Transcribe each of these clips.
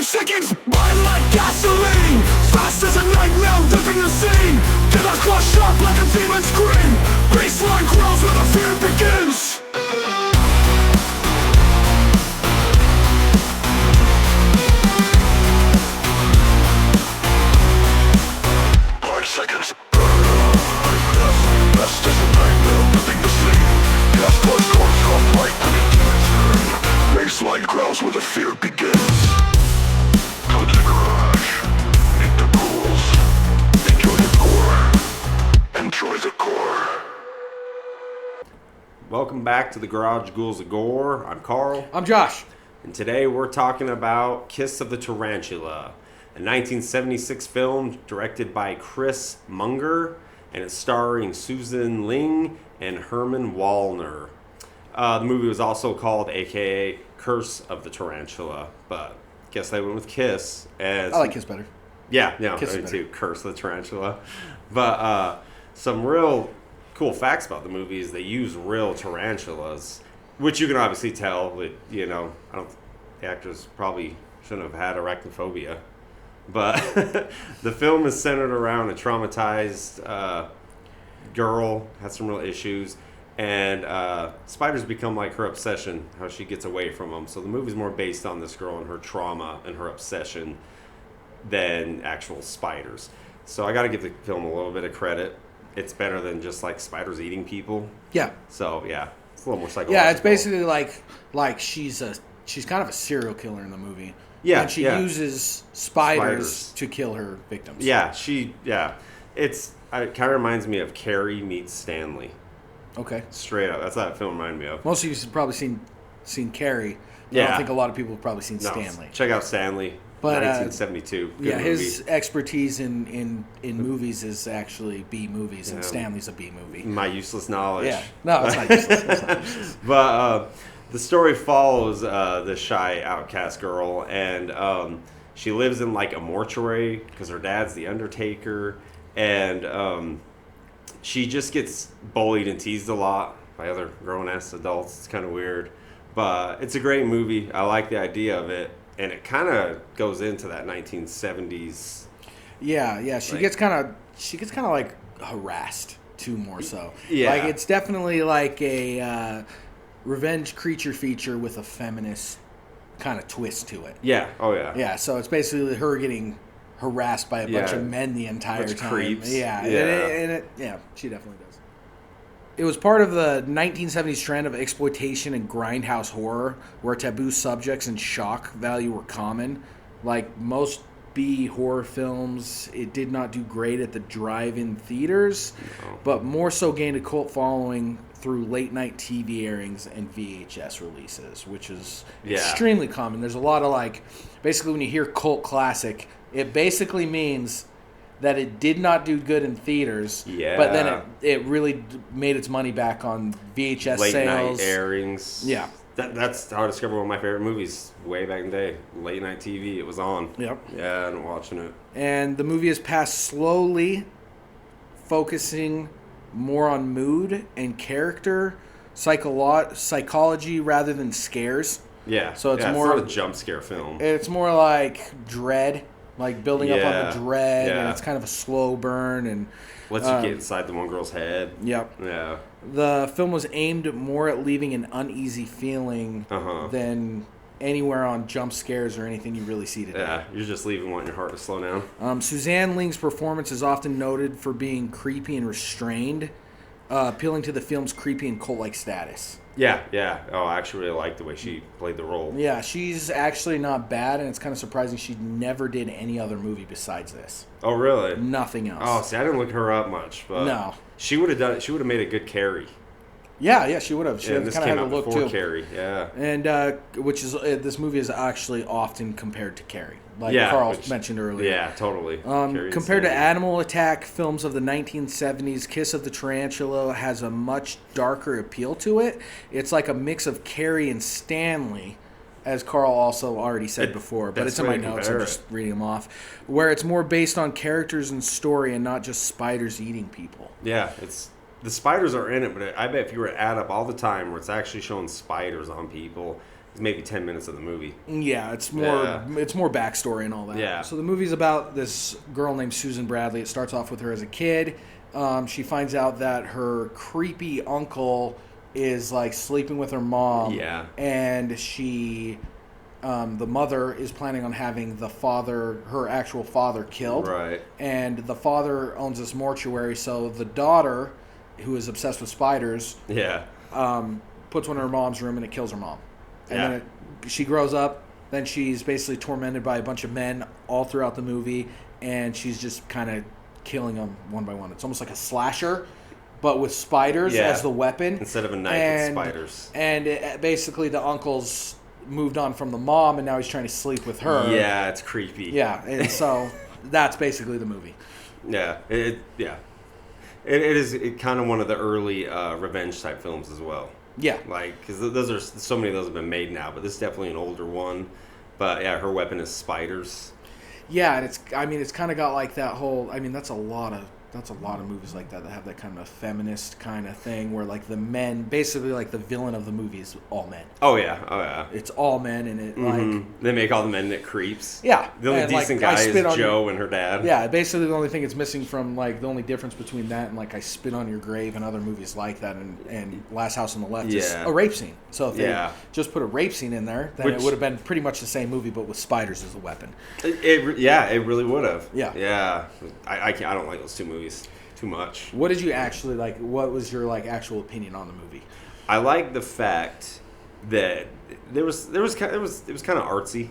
5 seconds, burn like gasoline. Fast as a nightmare, ripping the scene. Till I crush up like a demon scream. Baseline grows where the fear begins. 5 seconds, burn like death. Fast as a nightmare, ripping the scene. Gas blood corpse off like when it turn. Baseline grows where the fear begins. Go to the garage, meet the ghouls. Enjoy the gore. Enjoy the gore. Welcome back to the Garage Ghouls of Gore. I'm Carl. I'm Josh. And today we're talking about Kiss of the Tarantula, a 1976 film directed by Chris Munger, and it's starring Susan Ling and Herman Wallner. The movie was also called AKA Curse of the Tarantula, but guess they went with Kiss. As I like Kiss better. Yeah, Kiss me is too. Curse of the Tarantula. But some real cool facts about the movie is they use real tarantulas, which you can obviously tell. But the actors probably shouldn't have had arachnophobia. But the film is centered around a traumatized girl, has some real issues, and spiders become like her obsession, how she gets away from them. So the movie's more based on this girl and her trauma and her obsession than actual spiders. So I got to give the film a little bit of credit. It's better than just like spiders eating people. Yeah. So yeah, it's a little more psychological. Yeah, it's basically like she's kind of a serial killer in the movie. Yeah, and she uses spiders to kill her victims. Yeah, it kind of reminds me of Carrie meets Stanley. Okay. Straight up, that's what that film reminded me of. Most of you have probably seen Carrie. Yeah. I don't think a lot of people have probably seen Stanley. Check out Stanley. But 1972. Good movie. His expertise in movies is actually B movies, and Stanley's a B movie. My useless knowledge. Yeah. No, it's not useless. It's not useless. But the story follows this shy outcast girl, and she lives in like a mortuary because her dad's the undertaker, and she just gets bullied and teased a lot by other grown-ass adults. It's kind of weird, but it's a great movie. I like the idea of it, and it kind of goes into that 1970s. Yeah. She gets kind of like harassed too, more so. Yeah. Like it's definitely like a revenge creature feature with a feminist kind of twist to it. Yeah. Oh yeah. Yeah. So it's basically her getting harassed by a bunch of men the entire time. Creeps. Yeah. She definitely does. It was part of the 1970s trend of exploitation and grindhouse horror, where taboo subjects and shock value were common. Like most B horror films, it did not do great at the drive-in theaters, but more so gained a cult following through late-night TV airings and VHS releases, which is extremely common. There's a lot of basically when you hear cult classic, it basically means that it did not do good in theaters, but then it really made its money back on VHS late sales. Night airings. Yeah. That's how I discovered one of my favorite movies way back in the day. Late night TV, it was on. Yep. Yeah, I'm watching it. And the movie has passed slowly, focusing more on mood and character, psychology rather than scares. Yeah. So it's it's more not a jump scare film. It's more like dread, like building up on the dread, and Yeah. it's kind of a slow burn and Lets you get inside the one girl's head. Yep. Yeah. The film was aimed more at leaving an uneasy feeling than anywhere on jump scares or anything you really see today. Yeah, you're just leaving wanting your heart to slow down. Suzanne Ling's performance is often noted for being creepy and restrained, appealing to the film's creepy and cult-like status. Yeah. Oh, I actually really like the way she played the role. Yeah, she's actually not bad, and it's kind of surprising she never did any other movie besides this. Oh, really? Nothing else. Oh, see, I didn't look her up much, but no, she would have made a good Carrie. Yeah, she would have. She and this kind came of out had a look before too. Carrie, yeah. And which is this movie is actually often compared to Carrie, like Carl mentioned earlier. Yeah, totally. Compared to animal attack films of the 1970s, Kiss of the Tarantula has a much darker appeal to it. It's like a mix of Carrie and Stanley, as Carl also already said before, but it's in my notes. I'm just reading them off. Where it's more based on characters and story and not just spiders eating people. Yeah, the spiders are in it, but I bet if you were to add up all the time where it's actually showing spiders on people, maybe 10 minutes of the movie. Yeah, it's more backstory and all that. Yeah. So the movie's about this girl named Susan Bradley. It starts off with her as a kid. She finds out that her creepy uncle is like sleeping with her mom. Yeah. And she, the mother is planning on having her actual father killed. Right. And the father owns this mortuary, so the daughter, who is obsessed with spiders, Yeah. puts one in her mom's room and it kills her mom. And Yeah. then she grows up, then she's basically tormented by a bunch of men all throughout the movie, and she's just kind of killing them one by one. It's almost like a slasher, but with spiders as the weapon. Instead of a knife, with spiders. And basically the uncle's moved on from the mom, and now he's trying to sleep with her. Yeah, it's creepy. Yeah, and so that's basically the movie. Yeah, it is kind of one of the early revenge type films as well. Yeah. Like, because those are so many of those have been made now, but this is definitely an older one. But yeah, her weapon is spiders. Yeah, and it's kind of got like that whole. I mean, that's a lot of movies like that have that kind of feminist kind of thing where like the men, basically like the villain of the movie is all men. Oh yeah. It's all men, and it like they make all the men that creeps. Yeah, The only and, decent like, guy I spit is on Joe and her dad. Yeah, basically the only thing it's missing from like the only difference between that and like I Spit on Your Grave and other movies like that and Last House on the Left is a rape scene. So if they just put a rape scene in there, then it would have been pretty much the same movie but with spiders as a weapon. It really would have. Yeah. I don't like those two movies too much. What did you actually like? What was your like actual opinion on the movie? I like the fact that it was kind of artsy.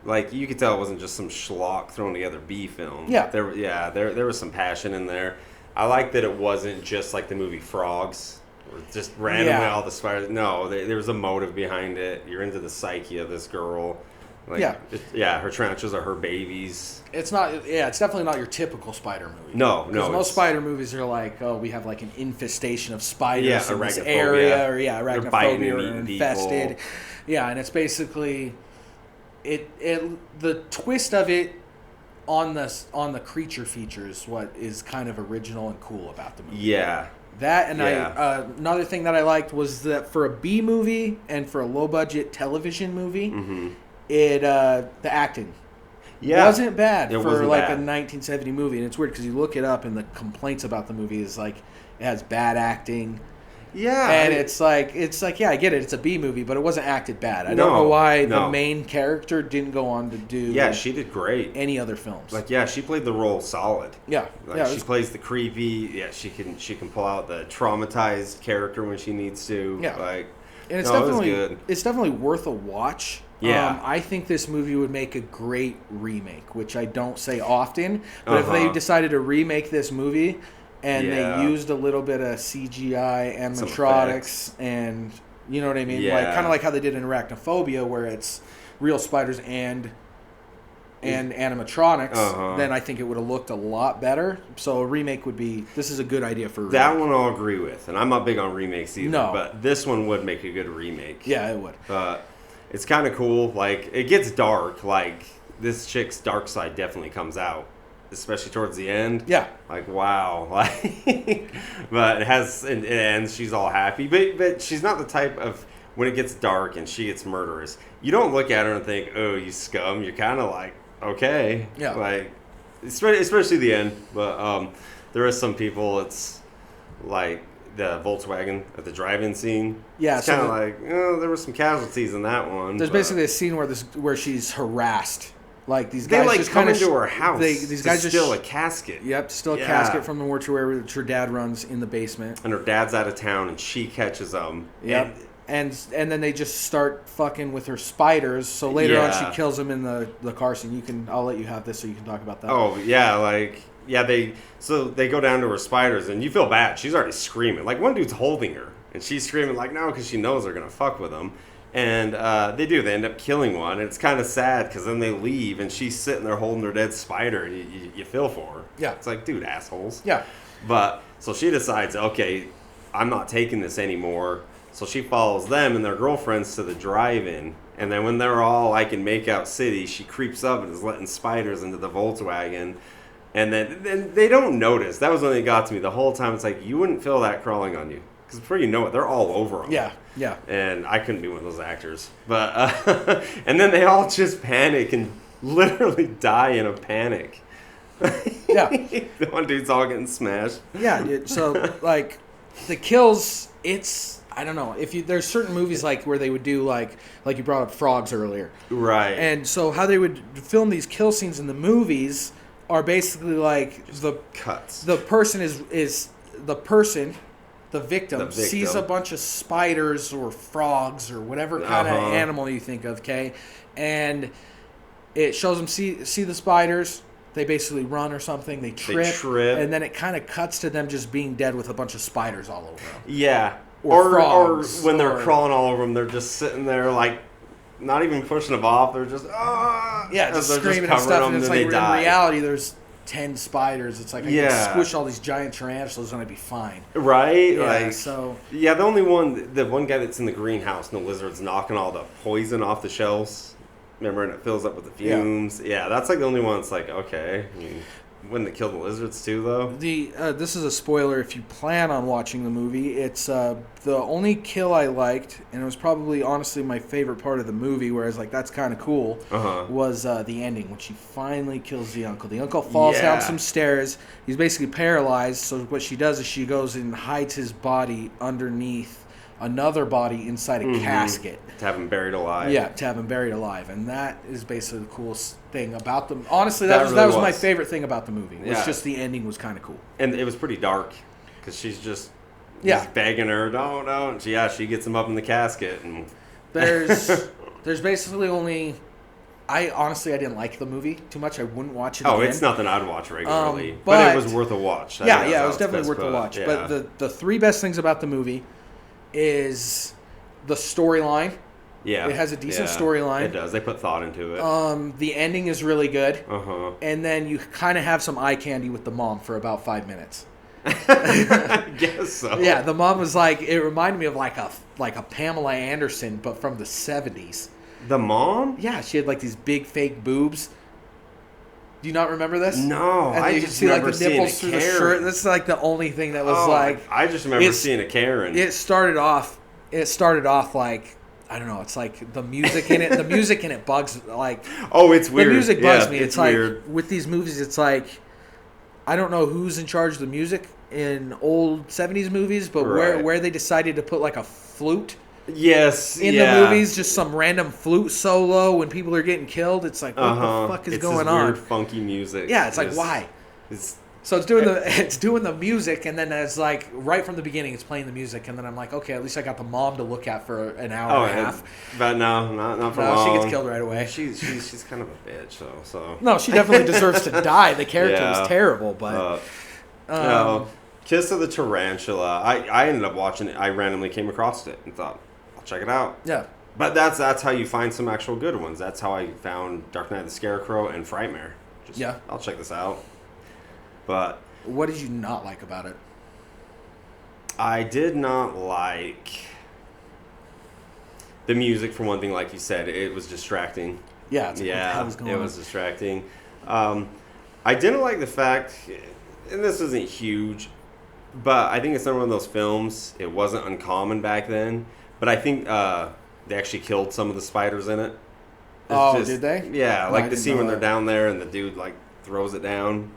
Like you could tell it wasn't just some schlock thrown together B film. Yeah. There was some passion in there. I like that it wasn't just like the movie Frogs, or just randomly all the spiders. No, there was a motive behind it. You're into the psyche of this girl. Like, her tarantulas are her babies. It's not. Yeah, it's definitely not your typical spider movie. No. Most spider movies are like, oh, we have like an infestation of spiders in this arachnophobia. area, or arachnophobia, or infested. People. Yeah, and it's basically the twist of it on the creature features what is kind of original and cool about the movie. Yeah. That and another thing that I liked was that for a B movie and for a low budget television movie, the acting wasn't bad for like a 1970 movie. And it's weird because you look it up and the complaints about the movie is like it has bad acting. Yeah, and it's like I get it. It's a B movie, but it wasn't acted bad. I don't know why the main character didn't go on to do. Yeah, she did great. Any other films? Like, yeah, she played the role solid. Yeah, she plays the creepy. Yeah, she can pull out the traumatized character when she needs to. Yeah, like, and it's definitely worth a watch. Yeah, I think this movie would make a great remake, which I don't say often. But if they decided to remake this movie. And they used a little bit of CGI animatronics and, you know what I mean? Yeah. Like kind of like how they did in Arachnophobia where it's real spiders and animatronics, then I think it would have looked a lot better. So a remake this is a good idea for a remake. That one I'll agree with. And I'm not big on remakes either. No. But this one would make a good remake. Yeah, it would. It's kind of cool. Like, it gets dark. Like, this chick's dark side definitely comes out. Especially towards the end. Yeah. Like, wow. Like, but it ends, she's all happy. But she's not the type of, when it gets dark and she gets murderous, you don't look at her and think, oh, you scum. You're kind of like, okay. Yeah. Like, especially the end. But there are some people, it's like the Volkswagen at the drive-in scene. Yeah. It's kind of like, there were some casualties in that one. There's basically a scene where she's harassed. Like these guys just come into her house. These guys just steal a casket. Yep, steal a casket from the mortuary which her dad runs in the basement. And her dad's out of town, and she catches them. Yep. And then they just start fucking with her spiders. So later on, she kills them in the car scene. I'll let you have this so you can talk about that. Oh yeah, they go down to her spiders, and you feel bad. She's already screaming. Like one dude's holding her, and she's screaming like no, because she knows they're gonna fuck with him. And they end up killing one. And it's kind of sad because then they leave and she's sitting there holding her dead spider and you feel for her. Yeah. It's like, dude, assholes. Yeah. But so she decides, okay, I'm not taking this anymore. So she follows them and their girlfriends to the drive-in. And then when they're all like in Makeout City, she creeps up and is letting spiders into the Volkswagen. And then they don't notice. That was when it got to me the whole time. It's like, you wouldn't feel that crawling on you. Because before you know it, they're all over them. Yeah, yeah. And I couldn't be one of those actors. But and then they all just panic and literally die in a panic. Yeah. The one dude's all getting smashed. Yeah, dude. So, like, the kills, it's, I don't know. There's certain movies, like, where they would do, like you brought up Frogs earlier. Right. And so how they would film these kill scenes in the movies are basically, like, the cuts. The person is the person, the victim, sees a bunch of spiders or frogs or whatever kind of animal you think of, okay? And it shows them see the spiders. They basically run or something. They trip. And then it kind of cuts to them just being dead with a bunch of spiders all over them. Yeah. Or frogs. Or when they're crawling all over them, they're just sitting there, like, not even pushing them off. They're just, yeah, just screaming and stuff. And it's like, in reality, there's 10 spiders. It's like, I can squish all these giant tarantulas and I'd be fine. Right? Yeah, like, so. Yeah, the one guy that's in the greenhouse and the lizard's knocking all the poison off the shelves. Remember, and it fills up with the fumes. Yeah, that's like the only one that's like, okay. I mean, wouldn't it kill the lizards too, though? This is a spoiler if you plan on watching the movie. It's the only kill I liked, and it was probably, honestly, my favorite part of the movie, where I was like, that's kind of cool, was the ending, when she finally kills the uncle. The uncle falls down some stairs. He's basically paralyzed, so what she does is she goes and hides his body underneath another body inside a casket. To have him buried alive. Yeah, to have him buried alive. And that is basically the coolest thing about them. Honestly, that was my favorite thing about the movie. Was just the ending was kind of cool. And it was pretty dark, because she's just begging her, no. And she gets him up in the casket. And There's basically only... I didn't like the movie too much. I wouldn't watch it again. It's nothing I'd watch regularly. But it was worth a watch. It was definitely worth a watch. Yeah. But the three best things about the movie is the storyline. Yeah. It has a decent storyline. It does. They put thought into it. The ending is really good. And then you kind of have some eye candy with the mom for about 5 minutes. I guess so. Yeah, the mom was like, it reminded me of like a Pamela Anderson, but from the 70s. The mom? Yeah, she had like these big fake boobs. Do you not remember this? No, and I just remember seeing a Karen. The shirt. That's like the only thing that was like. I just remember seeing a Karen. It started off like, I don't know. It's like the music in it. The music in it bugs like. Oh, it's weird. The music bugs me. It's like weird. With these movies, it's like, I don't know who's in charge of the music in old 70s movies, but where they decided to put like a flute. Yes, in the movies, just some random flute solo when people are getting killed. It's like, what the fuck is going on? Weird, funky music. Yeah, it's like, why? So it's doing the music, and then it's like right from the beginning, it's playing the music, and then I'm like, okay, at least I got the mom to look at for an hour and a half. But no, not for long. She gets killed right away. She's kind of a bitch, so. No, she definitely deserves to die. The character was terrible, but. Kiss of the Tarantula. I ended up watching it. I randomly came across it and thought, I'll check it out. Yeah. But that's how you find some actual good ones. That's how I found Dark Knight of the Scarecrow and Frightmare. I'll check this out. But what did you not like about it? I did not like the music, for one thing. Like you said, it was distracting. Yeah, what the hell was going on? It was distracting. I didn't like the fact, and this isn't huge, but I think it's one of those films. It wasn't uncommon back then, but I think they actually killed some of the spiders in it. Did they? Yeah, like the scene when they're down there and the dude like throws it down.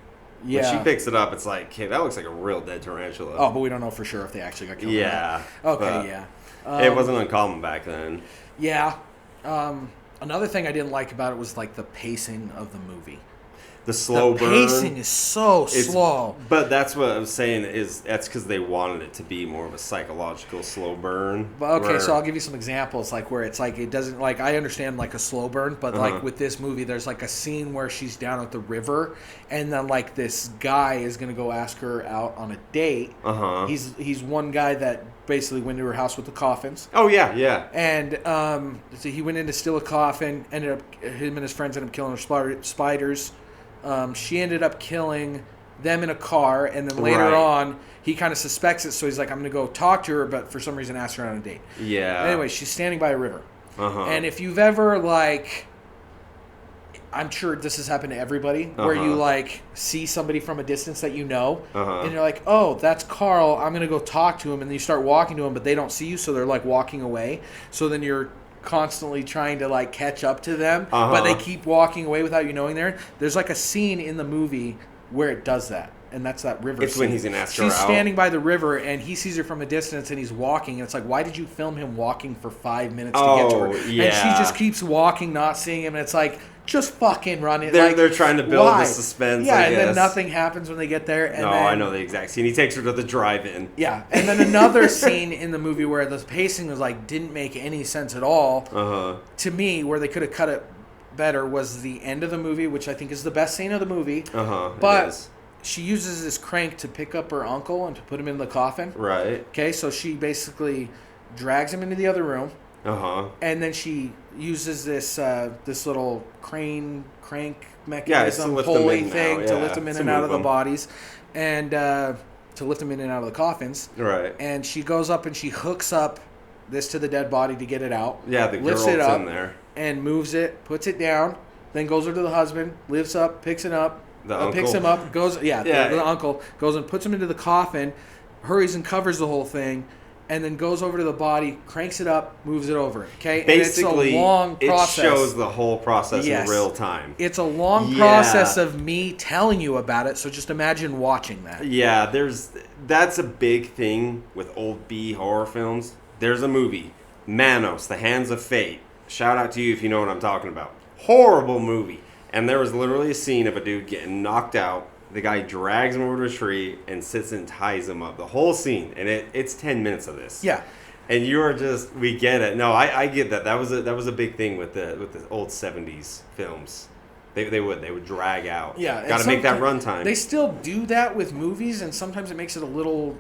Yeah. When she picks it up, it's like, hey, that looks like a real dead tarantula. Oh, but we don't know for sure if they actually got killed. Yeah. Okay, yeah. It wasn't uncommon back then. Yeah. Another thing I didn't like about it was like the pacing of the movie. The slow burn. The pacing is so slow. But that's what I'm saying that's because they wanted it to be more of a psychological slow burn. But okay, so I'll give you some examples like where it's like it doesn't like I understand like a slow burn, but like with this movie, there's like a scene where she's down at the river, and then like this guy is gonna go ask her out on a date. He's one guy that basically went to her house with the coffins. Oh yeah. And so he went in to steal a coffin. Him and his friends ended up killing spiders. She ended up killing them in a car, and then later on, he kind of suspects it, so he's like, I'm going to go talk to her, but for some reason ask her on a date. Yeah. Anyway, she's standing by a river. And if you've ever, like, I'm sure this has happened to everybody, where you like see somebody from a distance that you know, and you're like, oh, that's Carl. I'm gonna go talk to him, and then you start walking to him, but they don't see you, so they're like walking away. So then you're constantly trying to like catch up to them, but they keep walking away without you knowing there. There's like a scene in the movie where it does that. And that's that river It's scene. when he's gonna ask her She's out. standing by the river, and he sees her from a distance, and he's walking. And it's like, why did you film him walking for 5 minutes to get to her? Yeah. And she just keeps walking, not seeing him. And it's like, just fucking run it. They're trying to build the suspense, Yeah, I and then guess. nothing happens when they get there. And No, then, I know the exact scene. He takes her to the drive-in. Yeah, and then another scene in the movie where the pacing was like didn't make any sense at all. To me, where they could have cut it better was the end of the movie, which I think is the best scene of the movie. But it is. she uses this crank to pick up her uncle and to put him in the coffin. Right. Okay, so she basically drags him into the other room. And then she uses this this little crank mechanism, pulley thing to lift him in and out of the bodies, and to lift him in and out of the coffins. Right. And she goes up and she hooks up this to the dead body to get it out. Yeah, the lifts girl's it up in there. and moves it, puts it down, then goes over to the husband, lifts up, picks it up, picks him up, goes the uncle goes and puts him into the coffin, hurries and covers the whole thing, and then goes over to the body, cranks it up, moves it over. Okay, Basically, and it's a long process. It shows the whole process in real time. It's a long process of me telling you about it. So just imagine watching that. Yeah, that's a big thing with old B horror films. There's a movie, Manos, The Hands of Fate. Shout out to you if you know what I'm talking about. Horrible movie. And there was literally a scene of a dude getting knocked out. The guy drags him over to a tree and sits and ties him up. The whole scene. And it's 10 minutes of this. Yeah. And you're just, we get it. No, I get that. That was a big thing with the old 70s films. They would drag out. Yeah. Got to make that runtime. They still do that with movies, and sometimes it makes it a little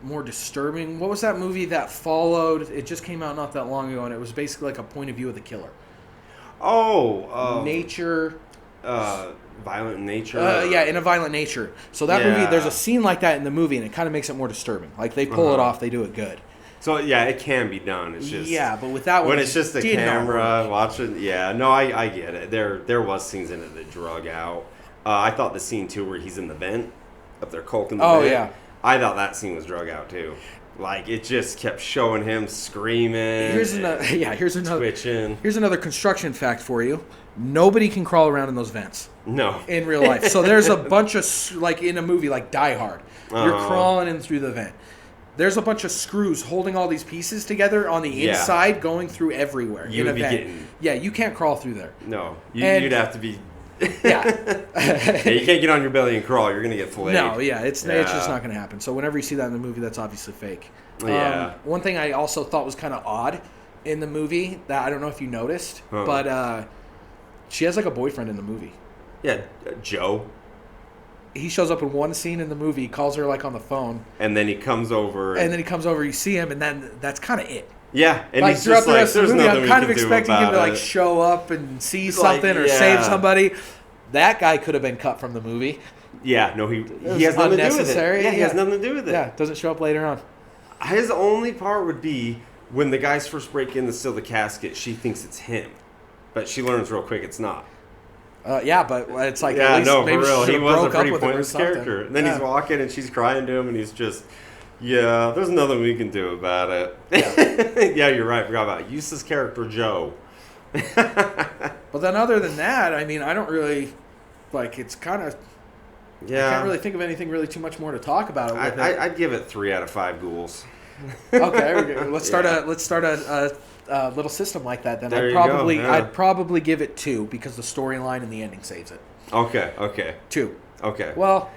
more disturbing. What was that movie that followed? It just came out not that long ago, and it was basically like a point of view of the killer. Nature. Violent Nature. Yeah, In a Violent Nature. So that movie, there's a scene like that in the movie, and it kind of makes it more disturbing. Like, they pull it off, they do it good. So, yeah, it can be done. It's just... Yeah, but with that one... When it's just a camera watching... Yeah, no, I get it. There was scenes in it that drug out. I thought the scene, too, where he's in the vent, up there colking the vent. Yeah. I thought that scene was drug out, too. Like, it just kept showing him screaming. Here's another twitching. Here's another construction fact for you. Nobody can crawl around in those vents. No. In real life. So there's a bunch of, like in a movie like Die Hard, you're crawling in through the vent. There's a bunch of screws holding all these pieces together on the inside, going through everywhere. You would be getting... Yeah, you can't crawl through there. No. You'd have to be... Yeah. You can't get on your belly and crawl. You're going to get filleted. No, it's just not going to happen. So whenever you see that in the movie, that's obviously fake. Yeah. One thing I also thought was kind of odd in the movie that I don't know if you noticed, but she has like a boyfriend in the movie. Yeah, Joe. He shows up in one scene in the movie, calls her like on the phone. And then he comes over. You see him, and then that's kind of it. Yeah, and like he's throughout just the rest of the movie, I'm kind of expecting him to like show up and see something or save somebody. That guy could have been cut from the movie. Yeah, no, he has nothing to do with it. Yeah, he has nothing to do with it. Yeah, doesn't show up later on. His only part would be when the guys first break in to steal the casket, she thinks it's him. But she learns real quick it's not. Yeah, but it's like, yeah, at least no, for maybe real. He was a broke up pretty with her or pointless something. character. And then he's walking and she's crying to him and he's just, yeah, there's nothing we can do about it. Yeah, yeah, you're right. Forgot about it. Useless character Joe. But then other than that, I mean, I don't really, like, it's kind of, yeah. I can't really think of anything really too much more to talk about it with it. I'd give it 3 out of 5 ghouls. Okay, let's start a little system like that then. There I'd probably give it 2 because the storyline and the ending saves it. Okay. 2. Okay. Well,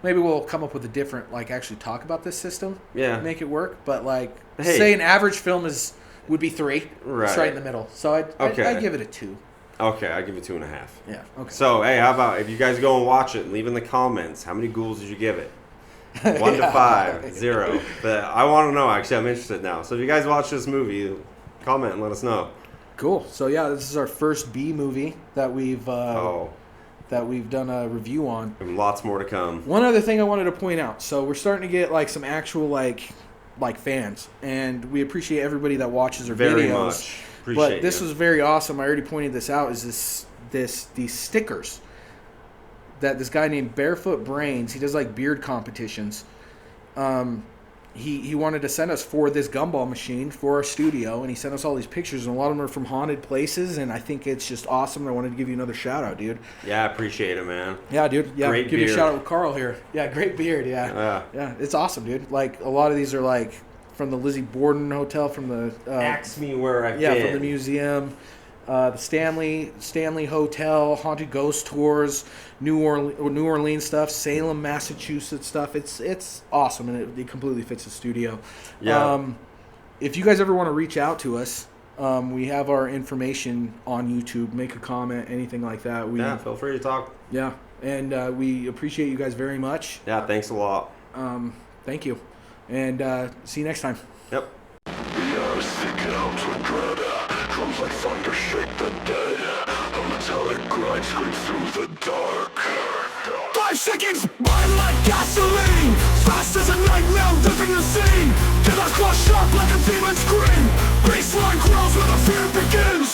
maybe we'll come up with a different, like, actually talk about this system. Yeah. Make it work. But, like, say an average film would be 3. Right. It's right in the middle. So I'd give it a 2. Okay, I'd give it 2.5. Yeah. Okay. So, hey, how about if you guys go and watch it, leave in the comments, how many ghouls did you give it? 1 to 5, 0. But I want to know, actually. I'm interested now. So if you guys watch this movie, comment and let us know. Cool. So, yeah, this is our first B movie that we've done a review on. And lots more to come. One other thing I wanted to point out. So we're starting to get like some actual like fans, and we appreciate everybody that watches our Very videos. much. Appreciate But this was very awesome. I already pointed this out. Is these stickers that this guy named Barefoot Brains, he does like beard competitions. He wanted to send us for this gumball machine for our studio, and he sent us all these pictures, and a lot of them are from haunted places, and I think it's just awesome. I wanted to give you another shout out, dude. Yeah, I appreciate it, man. Yeah, dude. Yeah, Great give you a beard. shout out with Carl here. Yeah, great beard. Yeah, it's awesome, dude. Like a lot of these are like from the Lizzie Borden Hotel, from the Ask me where I've yeah, been. from the museum, the Stanley Hotel, haunted ghost tours, New Orleans stuff, Salem, Massachusetts stuff. It's awesome, and it completely fits the studio. Yeah. If you guys ever want to reach out to us, we have our information on YouTube. Make a comment, anything like that. Yeah, feel free to talk. Yeah, and we appreciate you guys very much. Yeah, thanks a lot. Thank you, and see you next time. Yep. We are seeking out to dread. Drums like thunder shake the dead. A metallic grind screams through the dark. 5 seconds, burn like gasoline. Fast as a nightmare, living the scene. Get us crush up like a demon scream. Baseline growls where the fear begins.